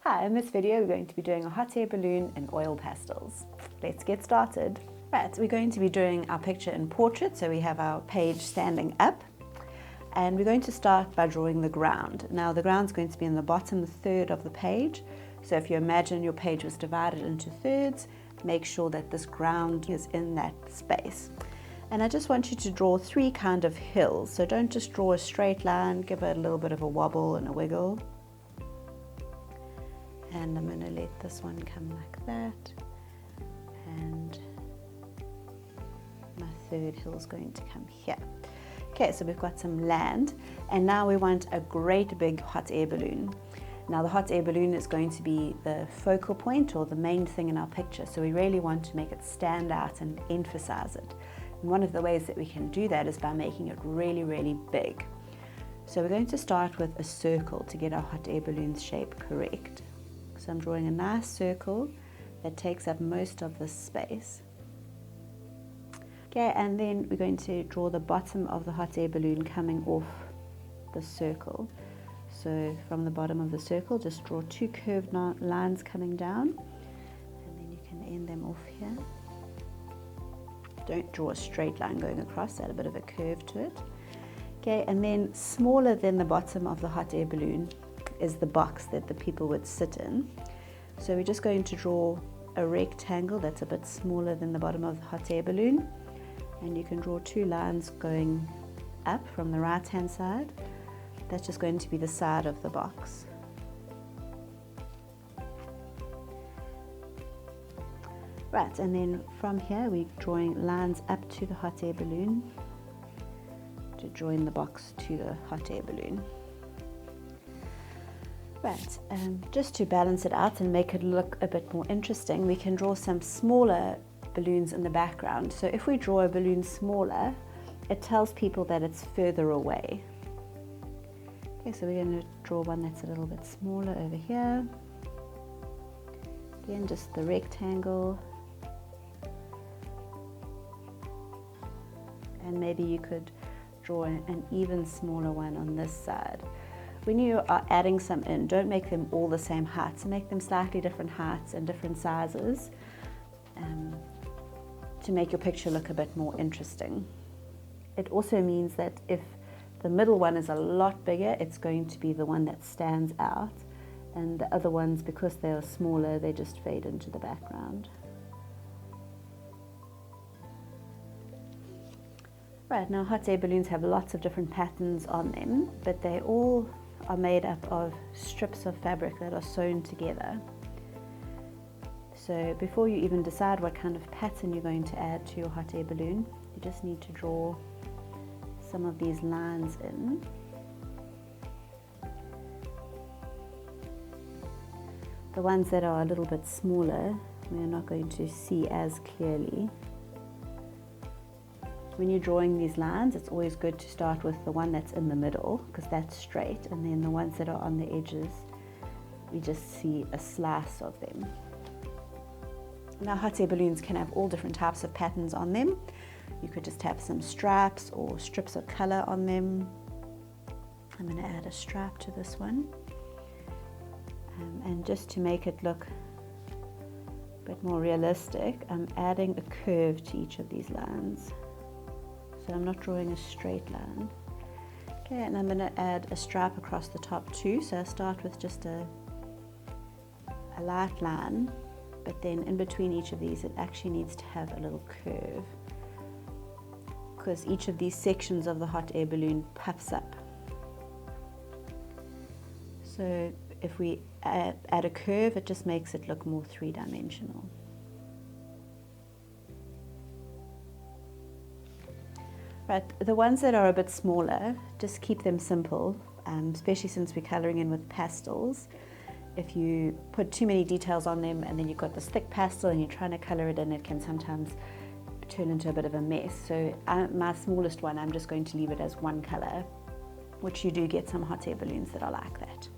Hi, in this video we're going to be doing a hot air balloon in oil pastels. Let's get started. Right, we're going to be doing our picture in portrait, so we have our page standing up. And we're going to start by drawing the ground. Now the ground's going to be in the bottom third of the page. So if you imagine your page was divided into thirds, make sure that this ground is in that space. And I just want you to draw three kind of hills. So don't just draw a straight line, give it a little bit of a wobble and a wiggle. And I'm going to let this one come like that. And my third hill is going to come here. Okay, so we've got some land, and now we want a great big hot air balloon. Now the hot air balloon is going to be the focal point or the main thing in our picture, so we really want to make it stand out and emphasize it. And one of the ways that we can do that is by making it really, really big. So we're going to start with a circle to get our hot air balloon's shape correct. So I'm drawing a nice circle that takes up most of this space. Okay, and then we're going to draw the bottom of the hot air balloon coming off the circle. So from the bottom of the circle, just draw two curved lines coming down, and then you can end them off here. Don't draw a straight line going across, add a bit of a curve to it. Okay, and then smaller than the bottom of the hot air balloon is the box that the people would sit in. So we're just going to draw a rectangle that's a bit smaller than the bottom of the hot air balloon. And you can draw two lines going up from the right hand side. That's just going to be the side of the box. Right, and then from here we're drawing lines up to the hot air balloon to join the box to the hot air balloon. Right, just to balance it out and make it look a bit more interesting, we can draw some smaller balloons in the background. So if we draw a balloon smaller, it tells people that it's further away. Okay, so we're going to draw one that's a little bit smaller over here. Again, just the rectangle. And maybe you could draw an even smaller one on this side. When you are adding some in, don't make them all the same heights. Make them slightly different heights and different sizes to make your picture look a bit more interesting. It also means that if the middle one is a lot bigger, it's going to be the one that stands out, and the other ones, because they are smaller, they just fade into the background. Right, now hot air balloons have lots of different patterns on them, but they all are made up of strips of fabric that are sewn together. So before you even decide what kind of pattern you're going to add to your hot air balloon, you just need to draw some of these lines in. The ones that are a little bit smaller, we're not going to see as clearly. When you're drawing these lines, it's always good to start with the one that's in the middle, because that's straight, and then the ones that are on the edges, we just see a slice of them. Now hot air balloons can have all different types of patterns on them. You could just have some stripes or strips of color on them. I'm going to add a stripe to this one. And just to make it look a bit more realistic, I'm adding a curve to each of these lines. So I'm not drawing a straight line. Okay, and I'm going to add a stripe across the top too. So I start with just a light line, but then in between each of these, it actually needs to have a little curve, because each of these sections of the hot air balloon puffs up. So if we add a curve, it just makes it look more three-dimensional. Right, the ones that are a bit smaller, just keep them simple, especially since we're colouring in with pastels. If you put too many details on them and then you've got this thick pastel and you're trying to colour it in, it can sometimes turn into a bit of a mess. So my smallest one, I'm just going to leave it as one colour, which you do get some hot air balloons that are like that.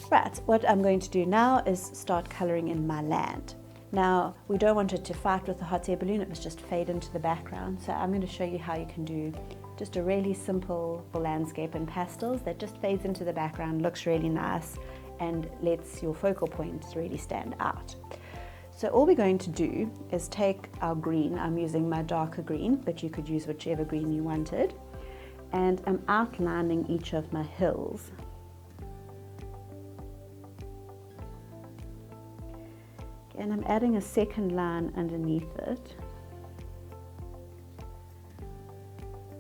Right, what I'm going to do now is start colouring in my land. Now, we don't want it to fight with the hot air balloon, it must just fade into the background. So I'm going to show you how you can do just a really simple landscape in pastels that just fades into the background, looks really nice, and lets your focal points really stand out. So all we're going to do is take our green. I'm using my darker green, but you could use whichever green you wanted. And I'm outlining each of my hills. And I'm adding a second line underneath it.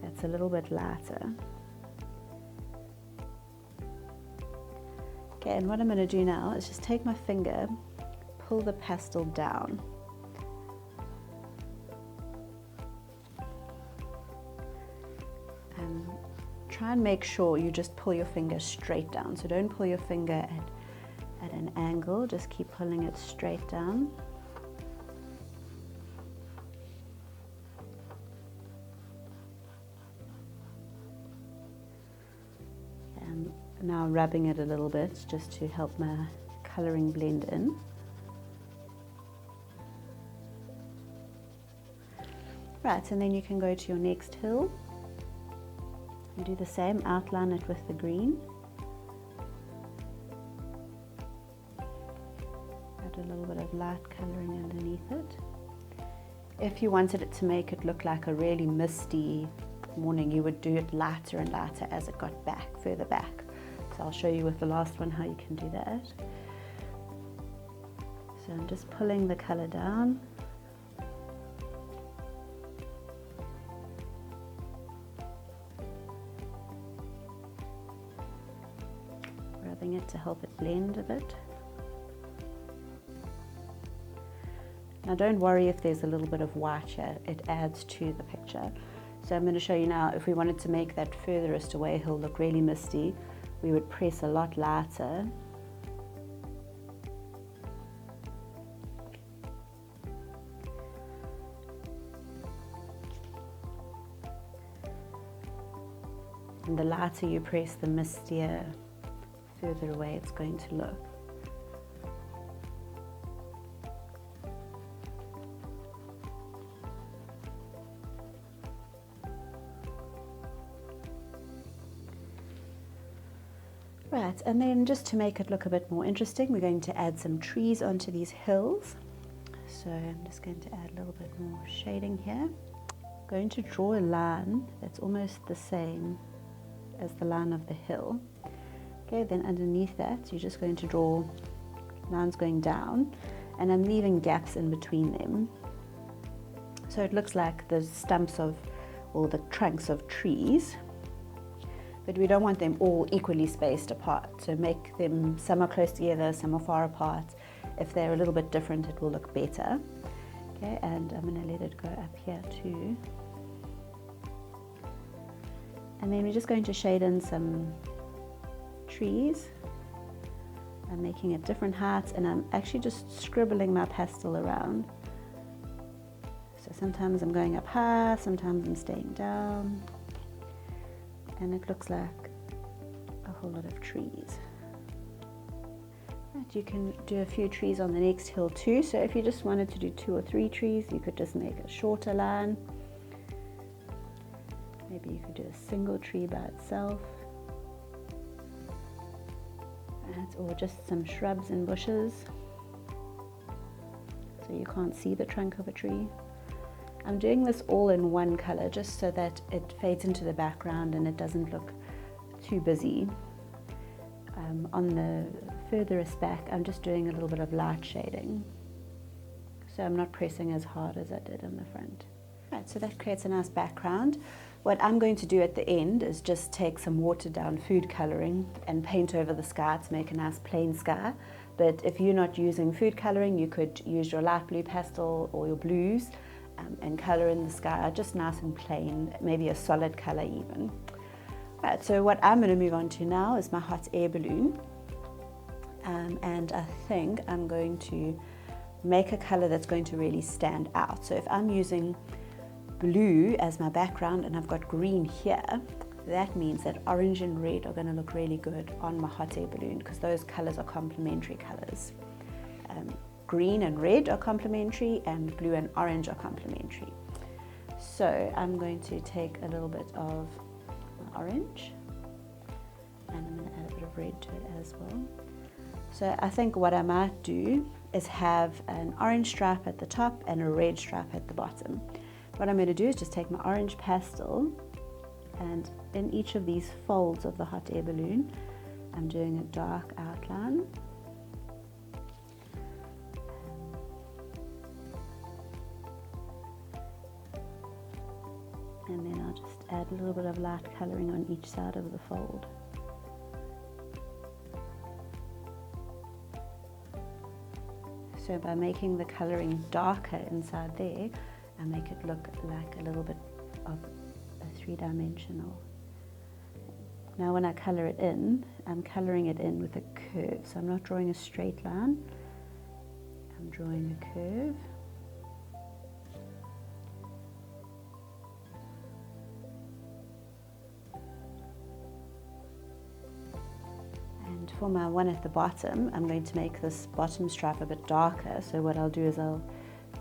That's a little bit lighter. Okay, and what I'm going to do now is just take my finger, pull the pastel down. And try and make sure you just pull your finger straight down. So don't pull your finger at an angle, just keep pulling it straight down. And now rubbing it a little bit just to help my colouring blend in. Right, and then you can go to your next hill and do the same, outline it with the green. Add a little bit of light colouring underneath it. If you wanted it to make it look like a really misty morning, you would do it lighter and lighter as it got further back. So I'll show you with the last one how you can do that. So I'm just pulling the colour down. Rubbing it to help it blend a bit. Now don't worry if there's a little bit of white here, it adds to the picture. So I'm going to show you now, if we wanted to make that furthest away hill look really misty, we would press a lot lighter. And the lighter you press, the mistier, further away it's going to look. Right, and then just to make it look a bit more interesting, we're going to add some trees onto these hills. So I'm just going to add a little bit more shading here. I'm going to draw a line that's almost the same as the line of the hill. Okay, then underneath that, you're just going to draw lines going down, and I'm leaving gaps in between them. So it looks like the stumps of, or the trunks of trees. But we don't want them all equally spaced apart, so make them, some are close together, some are far apart. If they're a little bit different, it will look better. Okay, and I'm going to let it go up here too. And then we're just going to shade in some trees. I'm making it different heights, and I'm actually just scribbling my pastel around. So sometimes I'm going up high, sometimes I'm staying down. And it looks like a whole lot of trees. Right, you can do a few trees on the next hill too. So if you just wanted to do 2 or 3 trees, you could just make a shorter line. Maybe you could do a single tree by itself. Right, or just some shrubs and bushes, so you can't see the trunk of a tree. I'm doing this all in one color just so that it fades into the background and it doesn't look too busy. On the furthest back, I'm just doing a little bit of light shading, so I'm not pressing as hard as I did on the front. Right, so that creates a nice background. What I'm going to do at the end is just take some watered down food coloring and paint over the sky to make a nice plain sky. But if you're not using food coloring, you could use your light blue pastel or your blues and color in the sky just nice and plain, maybe a solid color even. Right, so what I'm going to move on to now is my hot air balloon, and I think I'm going to make a color that's going to really stand out. So if I'm using blue as my background and I've got green here, that means that orange and red are going to look really good on my hot air balloon, because those colors are complementary colors. Green and red are complementary, and blue and orange are complementary. So I'm going to take a little bit of orange, and I'm going to add a bit of red to it as well. So I think what I might do is have an orange stripe at the top and a red stripe at the bottom. What I'm going to do is just take my orange pastel, and in each of these folds of the hot air balloon, I'm doing a dark outline. And then I'll just add a little bit of light colouring on each side of the fold. So by making the colouring darker inside there, I make it look like a little bit of a three-dimensional. Now when I colour it in, I'm colouring it in with a curve. So I'm not drawing a straight line, I'm drawing a curve. And for my one at the bottom, I'm going to make this bottom stripe a bit darker. So what I'll do is I'll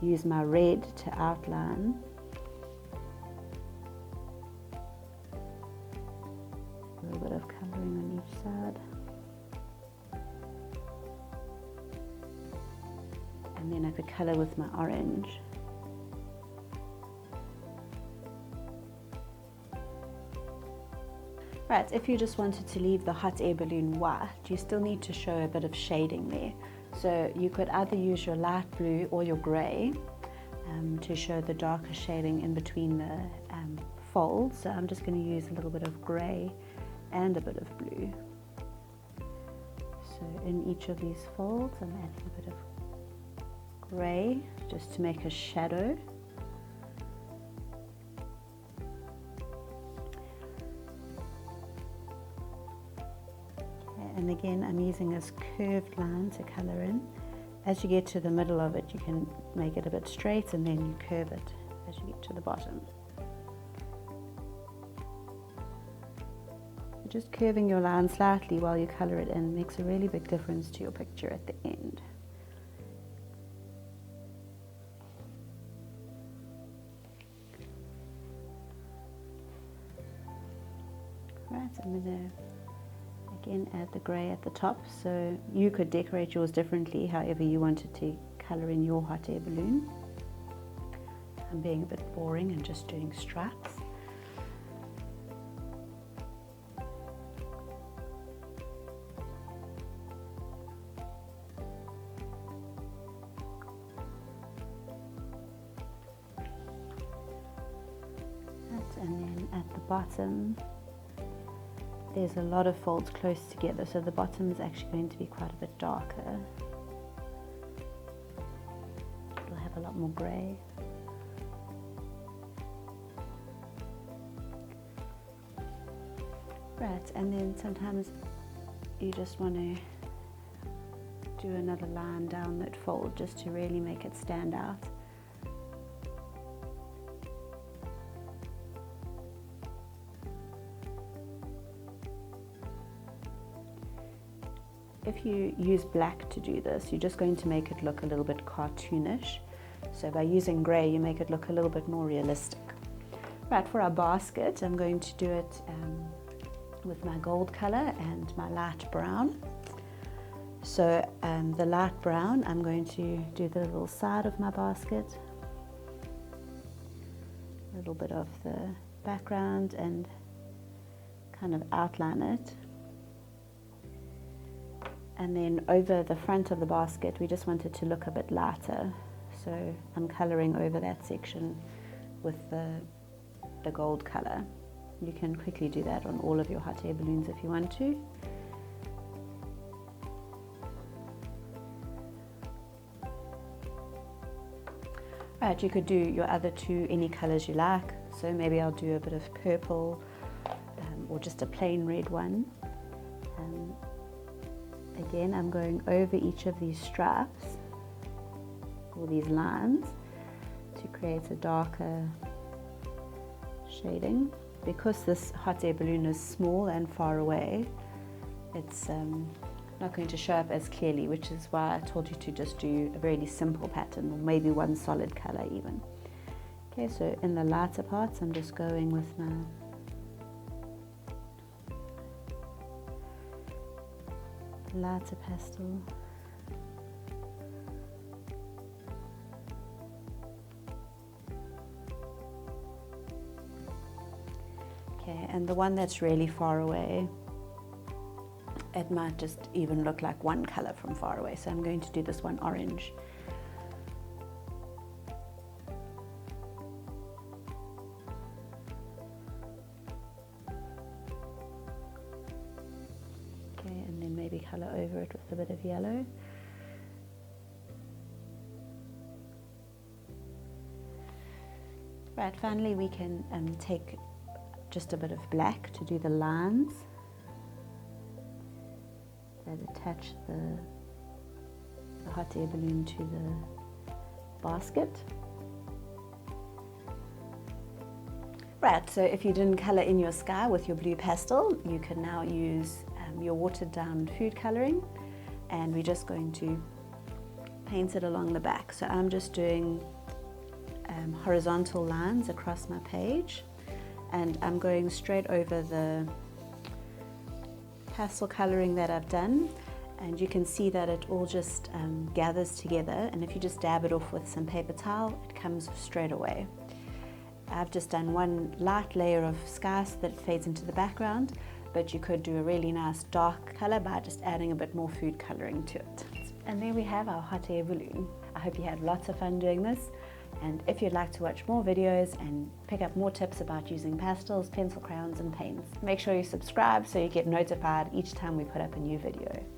use my red to outline. A little bit of colouring on each side. And then I could colour with my orange. Right, if you just wanted to leave the hot air balloon white, you still need to show a bit of shading there. So you could either use your light blue or your grey to show the darker shading in between the folds. So I'm just going to use a little bit of grey and a bit of blue. So in each of these folds I'm adding a bit of grey just to make a shadow. And again, I'm using this curved line to colour in. As you get to the middle of it, you can make it a bit straight and then you curve it as you get to the bottom. Just curving your line slightly while you colour it in makes a really big difference to your picture at the end. Right, I'm going to again add the grey at the top, so you could decorate yours differently however you wanted to colour in your hot air balloon. I'm being a bit boring and just doing stripes. And then at the bottom there's a lot of folds close together, so the bottom is actually going to be quite a bit darker. It'll have a lot more grey. Right, and then sometimes you just want to do another line down that fold just to really make it stand out. If you use black to do this, you're just going to make it look a little bit cartoonish. So by using grey, you make it look a little bit more realistic. Right, for our basket, I'm going to do it with my gold colour and my light brown. So the light brown, I'm going to do the little side of my basket, a little bit of the background and kind of outline it. And then over the front of the basket, we just want it to look a bit lighter. So I'm colouring over that section with the gold colour. You can quickly do that on all of your hot air balloons if you want to. Right, you could do your other two any colours you like. So maybe I'll do a bit of purple or just a plain red one. Again, I'm going over each of these stripes or these lines to create a darker shading. Because this hot air balloon is small and far away, it's not going to show up as clearly, which is why I told you to just do a really simple pattern, or maybe one solid colour even. Okay, so in the lighter parts, I'm just going with my lighter pastel. Okay, and the one that's really far away, it might just even look like one color from far away. So I'm going to do this one orange. Okay, and then maybe color over it with a bit of yellow. Right, finally we can take just a bit of black to do the lines that attach the hot air balloon to the basket. Right, so if you didn't colour in your sky with your blue pastel, you can now use your watered down food colouring, and we're just going to paint it along the back. So I'm just doing horizontal lines across my page, and I'm going straight over the pastel colouring that I've done, and you can see that it all just gathers together, and if you just dab it off with some paper towel, it comes straight away. I've just done one light layer of sky so that it fades into the background, but you could do a really nice dark colour by just adding a bit more food colouring to it. And there we have our hot air balloon. I hope you had lots of fun doing this, and if you'd like to watch more videos and pick up more tips about using pastels, pencil crayons and paints, make sure you subscribe so you get notified each time we put up a new video.